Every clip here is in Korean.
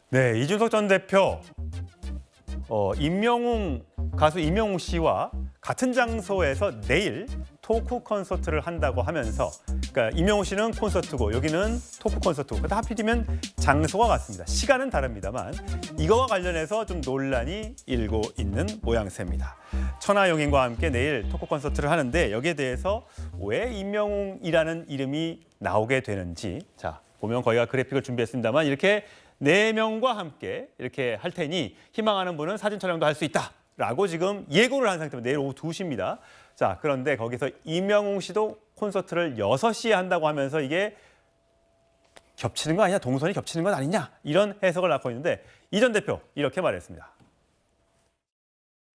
네, 이준석 전 대표, 가수 임영웅 씨와 같은 장소에서 내일 토크 콘서트를 한다고 하면서, 그러니까 임영웅 씨는 콘서트고 여기는 토크 콘서트고, 근데 하필이면 장소가 같습니다. 시간은 다릅니다만 이거와 관련해서 좀 논란이 일고 있는 모양새입니다. 천하용인과 함께 내일 토크 콘서트를 하는데 여기에 대해서 왜 임영웅이라는 이름이 나오게 되는지, 자 보면 거기가 그래픽을 준비했습니다만 이렇게 4명과 함께 이렇게 할 테니 희망하는 분은 사진 촬영도 할 수 있다라고 지금 예고를 한 상태입니다. 내일 오후 2시입니다. 자, 그런데 거기서 임영웅 씨도 콘서트를 6시에 한다고 하면서 이게 겹치는 거 아니냐, 동선이 겹치는 건 아니냐, 이런 해석을 낳고 있는데 이 전 대표 이렇게 말했습니다.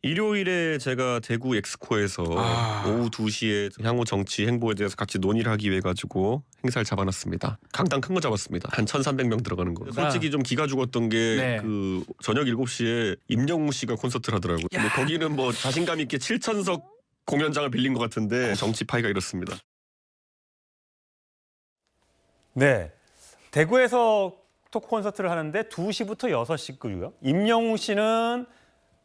일요일에 제가 대구 엑스코에서 오후 2시에 향후 정치 행보에 대해서 같이 논의를 하기 위해 가지고 행사를 잡아놨습니다. 강당 큰 거 잡았습니다. 한 1,300명 들어가는 거. 솔직히 좀 기가 죽었던 게 그 저녁 7시에 임영웅 씨가 콘서트를 하더라고요. 뭐 거기는 뭐 자신감 있게 7,000석 공연장을 빌린 것 같은데 정치 파이가 이렇습니다. 네, 대구에서 토크 콘서트를 하는데 2시부터 6시고요. 임영웅 씨는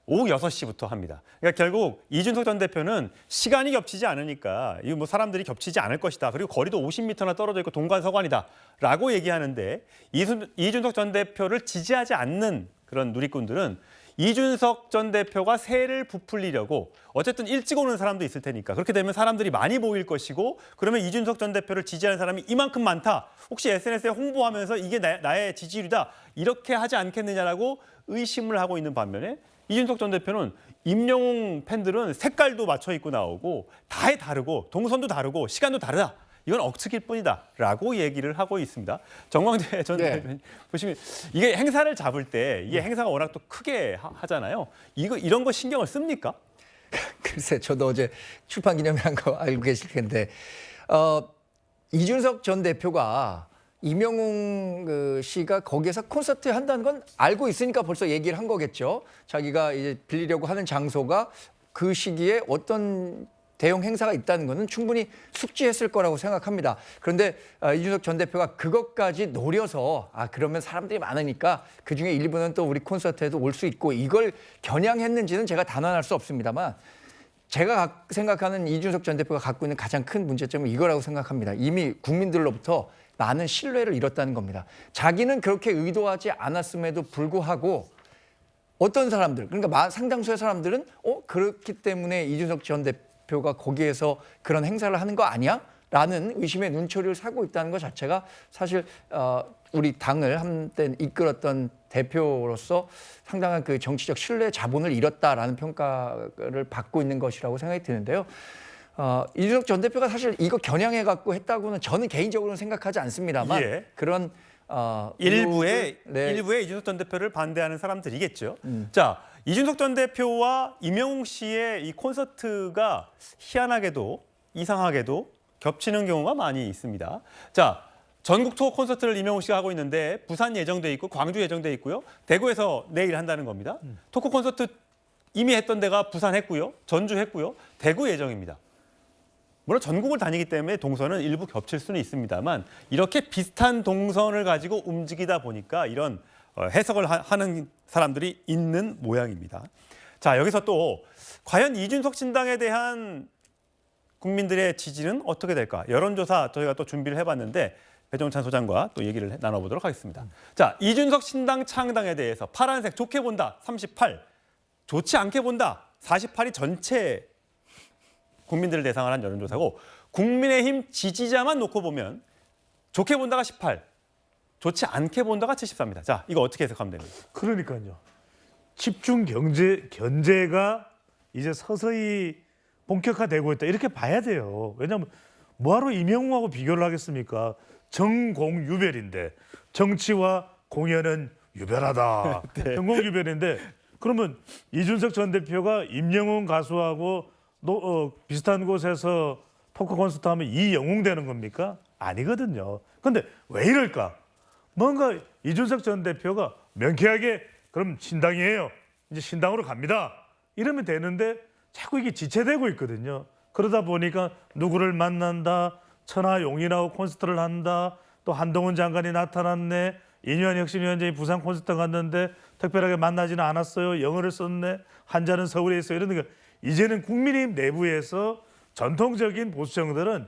오후 6시부터 합니다. 그러니까 결국 이준석 전 대표는 시간이 겹치지 않으니까 이거 뭐 사람들이 겹치지 않을 것이다. 그리고 거리도 50m나 떨어져 있고 동관서관이다라고 얘기하는데 이준석 전 대표를 지지하지 않는 그런 누리꾼들은 이준석 전 대표가 새를 부풀리려고 어쨌든 일찍 오는 사람도 있을 테니까 그렇게 되면 사람들이 많이 모일 것이고 그러면 이준석 전 대표를 지지하는 사람이 이만큼 많다. 혹시 SNS에 홍보하면서 이게 나의 지지율이다. 이렇게 하지 않겠느냐라고 의심을 하고 있는 반면에 이준석 전 대표는 임영웅 팬들은 색깔도 맞춰 입고 나오고 다에 다르고 동선도 다르고 시간도 다르다. 이건 억측일 뿐이다라고 얘기를 하고 있습니다. 정광재 전 대표님 보시면 이게 행사를 잡을 때 이게 행사가 워낙 또 크게 하잖아요. 이런 거 신경을 씁니까? 글쎄, 저도 어제 출판 기념회한 거 알고 계실 텐데 이준석 전 대표가 임영웅 씨가 거기에서 콘서트 한다는 건 알고 있으니까 벌써 얘기를 한 거겠죠. 자기가 이제 빌리려고 하는 장소가 그 시기에 어떤 대형 행사가 있다는 것은 충분히 숙지했을 거라고 생각합니다. 그런데 이준석 전 대표가 그것까지 노려서 그러면 사람들이 많으니까 그중에 일부는 또 우리 콘서트에도 올 수 있고 이걸 겨냥했는지는 제가 단언할 수 없습니다만 제가 생각하는 이준석 전 대표가 갖고 있는 가장 큰 문제점은 이거라고 생각합니다. 이미 국민들로부터 많은 신뢰를 잃었다는 겁니다. 자기는 그렇게 의도하지 않았음에도 불구하고 어떤 사람들, 그러니까 상당수의 사람들은 그렇기 때문에 이준석 전 대표가 거기에서 그런 행사를 하는 거 아니야? 라는 의심의 눈초리를 사고 있다는 것 자체가 사실 우리 당을 한때 이끌었던 대표로서 상당한 그 정치적 신뢰 자본을 잃었다라는 평가를 받고 있는 것이라고 생각이 드는데요. 이준석 전 대표가 사실 이거 겨냥해 갖고 했다고는 저는 개인적으로는 생각하지 않습니다만 그런 일부의 이준석 전 대표를 반대하는 사람들이겠죠. 자, 이준석 전 대표와 임영웅 씨의 이 콘서트가 희한하게도 이상하게도 겹치는 경우가 많이 있습니다. 자, 전국 투어 콘서트를 임영웅 씨가 하고 있는데 부산 예정돼 있고 광주 예정돼 있고요. 대구에서 내일 한다는 겁니다. 토크 콘서트 이미 했던 데가 부산 했고요. 전주 했고요. 대구 예정입니다. 물론 전국을 다니기 때문에 동선은 일부 겹칠 수는 있습니다만 이렇게 비슷한 동선을 가지고 움직이다 보니까 이런 해석을 하는 사람들이 있는 모양입니다. 자, 여기서 또 과연 이준석 신당에 대한 국민들의 지지는 어떻게 될까? 여론조사 저희가 또 준비를 해봤는데 배종찬 소장과 또 얘기를 나눠보도록 하겠습니다. 자, 이준석 신당 창당에 대해서 파란색 좋게 본다 38, 좋지 않게 본다 48이 전체 국민들을 대상으로 한 여론조사고 국민의힘 지지자만 놓고 보면 좋게 본다가 18, 좋지 않게 본다가 74입니다. 자, 이거 어떻게 해석하면 됩니까? 그러니까요. 집중 견제가 이제 서서히 본격화되고 있다. 이렇게 봐야 돼요. 왜냐하면 뭐하러 임영웅하고 비교를 하겠습니까? 정공유별인데 정치와 공연은 유별하다. 정공유별인데 그러면 이준석 전 대표가 임영웅 가수하고 비슷한 곳에서 토크 콘서트 하면 이영웅 되는 겁니까? 아니거든요. 근데 왜 이럴까? 뭔가 이준석 전 대표가 명쾌하게 그럼 신당이에요. 이제 신당으로 갑니다. 이러면 되는데 자꾸 이게 지체되고 있거든요. 그러다 보니까 누구를 만난다. 천하용인하고 콘서트를 한다. 또 한동훈 장관이 나타났네. 이뇨한 혁신위원장이 부산 콘서트 갔는데 특별하게 만나지는 않았어요. 영어를 썼네. 한자는 서울에 있어요. 이러니까 이제는 국민의힘 내부에서 전통적인 보수층들은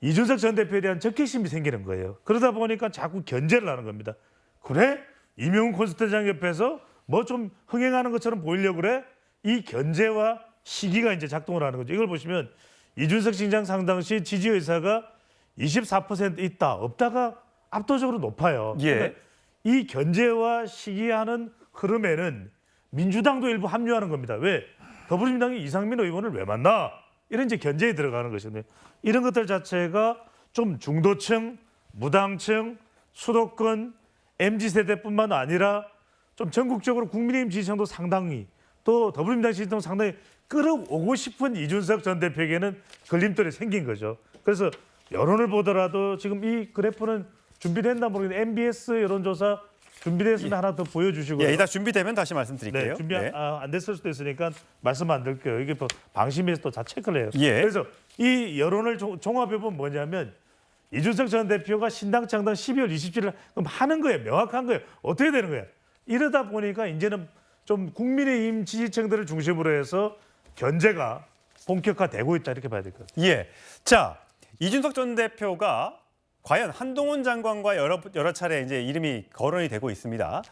이준석 전 대표에 대한 적개심이 생기는 거예요. 그러다 보니까 자꾸 견제를 하는 겁니다. 그래? 이명훈 콘서트장 옆에서 뭐 좀 흥행하는 것처럼 보이려고 그래? 이 견제와 시기가 이제 작동을 하는 거죠. 이걸 보시면 이준석 시장 상당시 지지 의사가 24% 있다, 없다가 압도적으로 높아요. 예. 그러니까 이 견제와 시기하는 흐름에는 민주당도 일부 합류하는 겁니다. 왜? 더불어민주당이 이상민 의원을 왜 만나? 이런 이제 견제에 들어가는 것인데 이런 것들 자체가 좀 중도층, 무당층, 수도권, MZ세대뿐만 아니라 좀 전국적으로 국민의힘 지지층도 상당히 또 더불어민주당 지지층도 상당히 끌어오고 싶은 이준석 전 대표에게는 걸림돌이 생긴 거죠. 그래서 여론을 보더라도 지금 이 그래프는 준비됐나 모르겠는데 MBS 여론조사 준비됐으면 하나 더 보여주시고요. 예, 이따 준비되면 다시 말씀드릴게요. 네, 준비 네. 안 됐을 수도 있으니까 말씀 안 드릴게요. 이게 또 방심해서 또 다 체크를 해요. 예. 그래서 이 여론을 종합해 보면 뭐냐면 이준석 전 대표가 신당 창당 12월 27일 그럼 하는 거예요. 명확한 거예요. 어떻게 되는 거예요? 이러다 보니까 이제는 좀 국민의힘 지지층들을 중심으로 해서 견제가 본격화되고 있다 이렇게 봐야 될 것 같아요. 예. 자, 이준석 전 대표가 과연 한동훈 장관과 여러 차례 이제 이름이 거론이 되고 있습니다.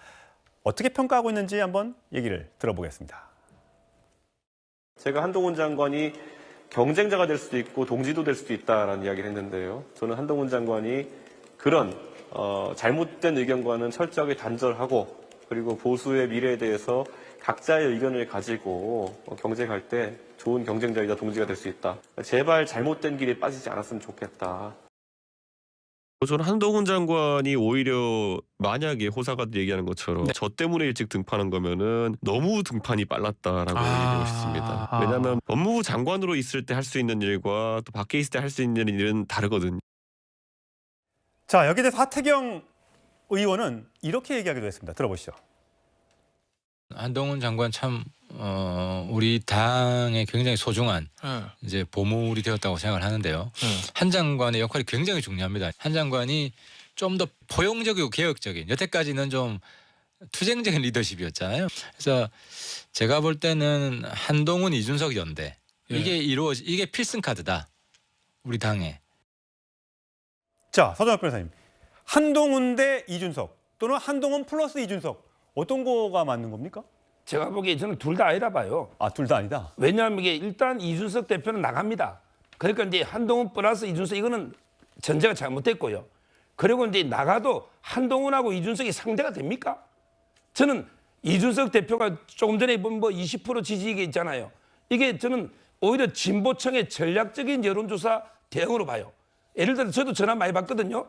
어떻게 평가하고 있는지 한번 얘기를 들어보겠습니다. 제가 한동훈 장관이 경쟁자가 될 수도 있고 동지도 될 수도 있다라는 이야기를 했는데요. 저는 한동훈 장관이 그런 잘못된 의견과는 철저하게 단절하고 그리고 보수의 미래에 대해서 각자의 의견을 가지고 경쟁할 때 좋은 경쟁자이자 동지가 될 수 있다. 제발 잘못된 길에 빠지지 않았으면 좋겠다. 저는 한동훈 장관이 오히려 만약에 호사가들 얘기하는 것처럼 저 때문에 일찍 등판한 거면은 너무 등판이 빨랐다라고 얘기하고 싶습니다. 왜냐하면 법무부 장관으로 있을 때 할 수 있는 일과 또 밖에 있을 때 할 수 있는 일은 다르거든요. 자, 여기에 대해서 하태경 의원은 이렇게 얘기하기도 했습니다. 들어보시죠. 한동훈 장관 참 우리 당에 굉장히 소중한 이제 보물이 되었다고 생각을 하는데요. 한 장관의 역할이 굉장히 중요합니다. 한 장관이 좀 더 포용적이고 개혁적인 여태까지는 좀 투쟁적인 리더십이었잖아요. 그래서 제가 볼 때는 한동훈 이준석 연대 이게 필승 카드다 우리 당에. 자, 서정혁 변호사님. 한동훈 대 이준석 또는 한동훈 플러스 이준석 어떤 거가 맞는 겁니까? 제가 보기에 저는 둘 다 아니라 봐요. 아, 둘 다 아니다. 왜냐하면 이게 일단 이준석 대표는 나갑니다. 그러니까 이제 한동훈 플러스 이준석 이거는 전제가 잘못됐고요. 그리고 이제 나가도 한동훈하고 이준석이 상대가 됩니까? 저는 이준석 대표가 조금 전에 본 뭐 20% 지지가 있잖아요. 이게 저는 오히려 진보층의 전략적인 여론조사 대응으로 봐요. 예를 들어 저도 전화 많이 받거든요.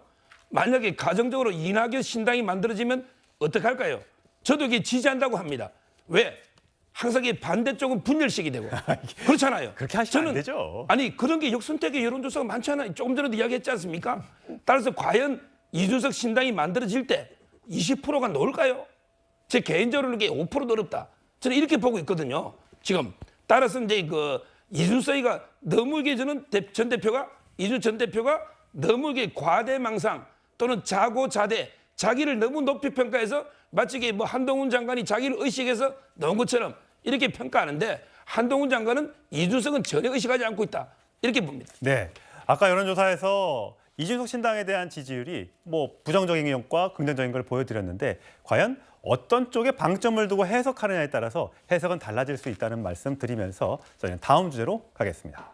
만약에 가정적으로 이낙연 신당이 만들어지면 어떻게 할까요? 저도 이게 지지한다고 합니다. 왜? 항상 이 반대쪽은 분열식이 되고 그렇잖아요. 그렇게 하시면 안 되죠. 아니 그런 게 역선택의 여론조사가 많잖아요. 조금 전에도 이야기했지 않습니까? 따라서 과연 이준석 신당이 만들어질 때 20%가 나올까요? 제 개인적으로는 이게 5%도 어렵다. 저는 이렇게 보고 있거든요. 지금 따라서 이제 그 이준석이가 너무 이게 저는 이준석 전 대표가 너무 이게 과대망상 또는 자고자대 자기를 너무 높이 평가해서 마치 이게 뭐 한동훈 장관이 자기를 의식해서 넣은 것처럼 이렇게 평가하는데 한동훈 장관은 이준석은 전혀 의식하지 않고 있다. 이렇게 봅니다. 네. 아까 여론조사에서 이준석 신당에 대한 지지율이 뭐 부정적인 것과 긍정적인 걸 보여드렸는데 과연 어떤 쪽에 방점을 두고 해석하느냐에 따라서 해석은 달라질 수 있다는 말씀 드리면서 저희는 다음 주제로 가겠습니다.